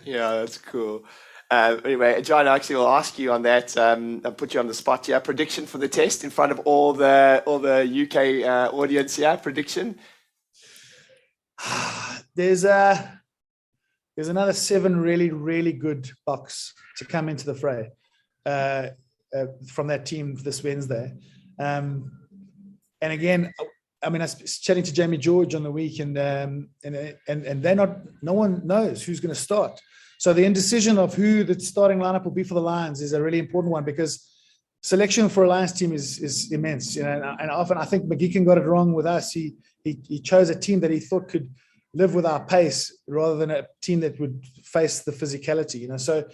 [SPEAKER 2] Yeah, that's cool. Anyway, John, actually, will ask you on that. I'll put you on the spot here. Prediction for the test in front of all the UK audience here. Prediction.
[SPEAKER 1] There's another 7 really, really good bucks to come into the fray from that team this Wednesday. And again, I mean, I was chatting to Jamie George on the week, and no one knows who's going to start. So the indecision of who the starting lineup will be for the Lions is a really important one, because selection for a Lions team is immense. And often I think McGeechan got it wrong with us. He chose a team that he thought could live with our pace rather than a team that would face the physicality. So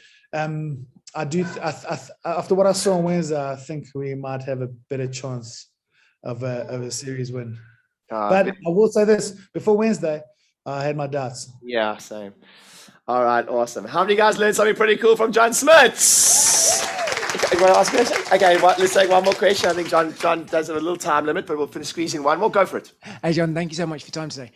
[SPEAKER 1] after what I saw on Wednesday, I think we might have a better chance of a series win. But I will say this, before Wednesday, I had my doubts.
[SPEAKER 2] Yeah, same. All right, awesome. How many guys learned something pretty cool from John Smit? You want to ask a question? Okay, let's take one more question. I think John does have a little time limit, but we'll finish squeezing one more. Go for it.
[SPEAKER 6] Hey, John, thank you so much for your time today.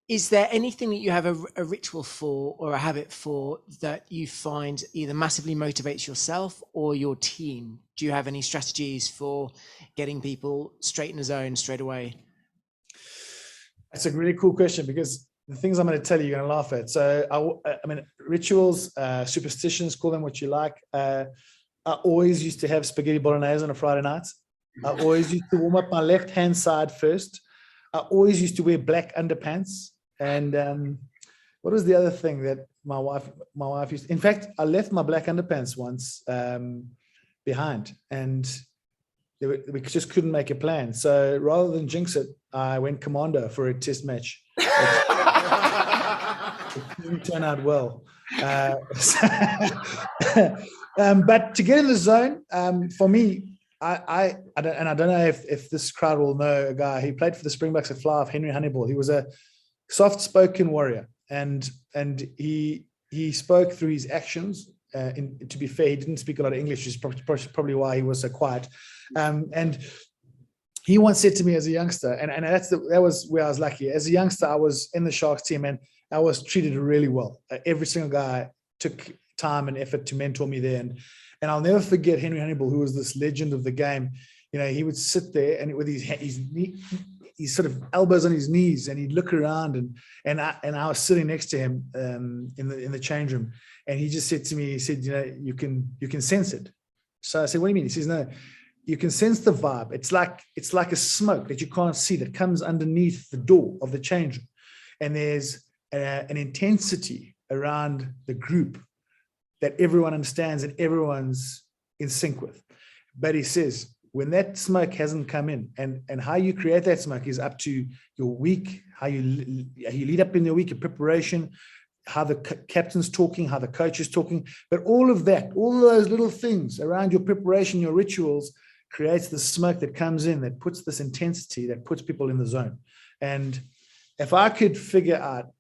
[SPEAKER 6] Is there anything that you have a ritual for or a habit for that you find either massively motivates yourself or your team? Do you have any strategies for getting people straight in the zone straight away?
[SPEAKER 1] That's a really cool question, because the things I'm going to tell you, you're going to laugh at. So, I mean, rituals, superstitions, call them what you like. I always used to have spaghetti bolognese on a Friday night. I always used to warm up my left-hand side first. I always used to wear black underpants. And what was the other thing that my wife used? In fact, I left my black underpants once behind, and we just couldn't make a plan. So rather than jinx it, I went commando for a test match. It didn't turn out well. But to get in the zone, for me, I don't know if this crowd will know a guy. He played for the Springboks at Fly Off, Henry Honeyball. He was a soft-spoken warrior, and he spoke through his actions. To be fair, he didn't speak a lot of English, which is probably why he was so quiet. And he once said to me as a youngster, and that was where I was lucky. As a youngster, I was in the Sharks team, and I was treated really well. Every single guy took time and effort to mentor me there, and I'll never forget Henry Honeyball, who was this legend of the game. He would sit there and with his sort of elbows on his knees, and he'd look around, and I was sitting next to him in the change room, and he just said to me, he said, you can sense it. So I said, what do you mean? He says, no, you can sense the vibe. It's like a smoke that you can't see that comes underneath the door of the change room, and there's an intensity around the group that everyone understands and everyone's in sync with. But he says, when that smoke hasn't come in, and how you create that smoke is up to your week, how you lead up in your week of preparation, how the captain's talking, how the coach is talking. But all of those little things around your preparation, your rituals, creates the smoke that comes in, that puts this intensity, that puts people in the zone. And if I could figure out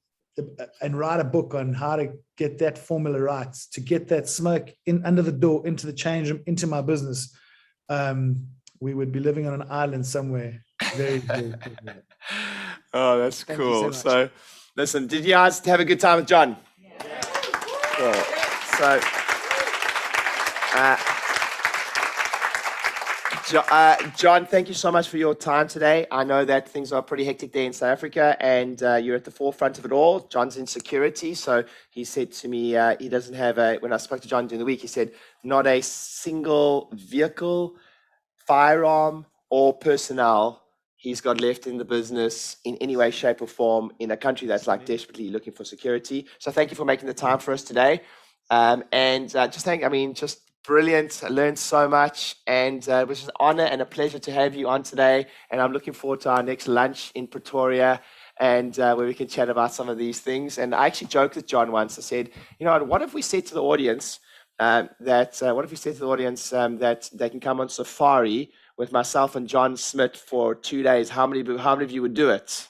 [SPEAKER 1] and write a book on how to get that formula right, to get that smoke in under the door, into the change room, into my business, we would be living on an island somewhere. Very, very cool.
[SPEAKER 2] Oh, that's
[SPEAKER 6] Thank you
[SPEAKER 2] cool.
[SPEAKER 6] so
[SPEAKER 2] So, listen, did you guys have a good time with John? Yeah. Cool. So, John, thank you so much for your time today. I know that things are pretty hectic there in South Africa, and you're at the forefront of it all. John's in security, so he said to me he doesn't have when I spoke to John during the week, he said not a single vehicle, firearm, or personnel he's got left in the business in any way, shape, or form in a country that's like desperately looking for security. So thank you for making the time for us today. Just brilliant. I learned so much, and it was an honor and a pleasure to have you on today. And I'm looking forward to our next lunch in Pretoria, and where we can chat about some of these things. And I actually joked with John once. I said, what if we said to the audience that they can come on safari with myself and John Smit for 2 days? How many of you would do it?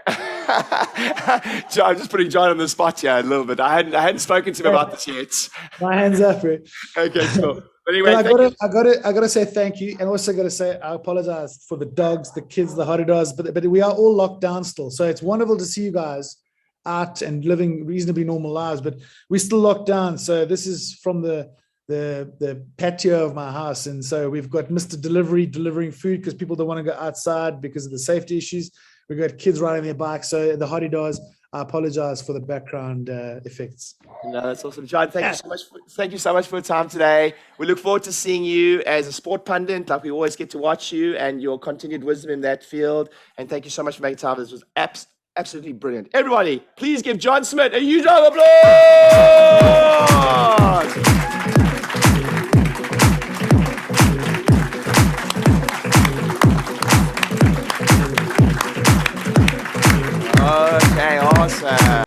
[SPEAKER 2] I'm just putting John on the spot here a little bit. I hadn't spoken to him about this yet.
[SPEAKER 1] My hands up, bro.
[SPEAKER 2] Okay, cool. But anyway,
[SPEAKER 1] I gotta say thank you, and also gotta say I apologize for the dogs, the kids, the holidays, but we are all locked down still. So it's wonderful to see you guys out and living reasonably normal lives, but we're still locked down. So this is from the patio of my house, and so we've got Mr. Delivery delivering food because people don't want to go outside because of the safety issues. We've got kids riding their bikes. So the holidays, I apologize for the background effects.
[SPEAKER 2] No, that's awesome. John, thank you so much for your time today. We look forward to seeing you as a sport pundit, like we always get to watch you, and your continued wisdom in that field. And thank you so much for making time. This was absolutely brilliant. Everybody, please give John Smit a huge round of applause. Okay, awesome.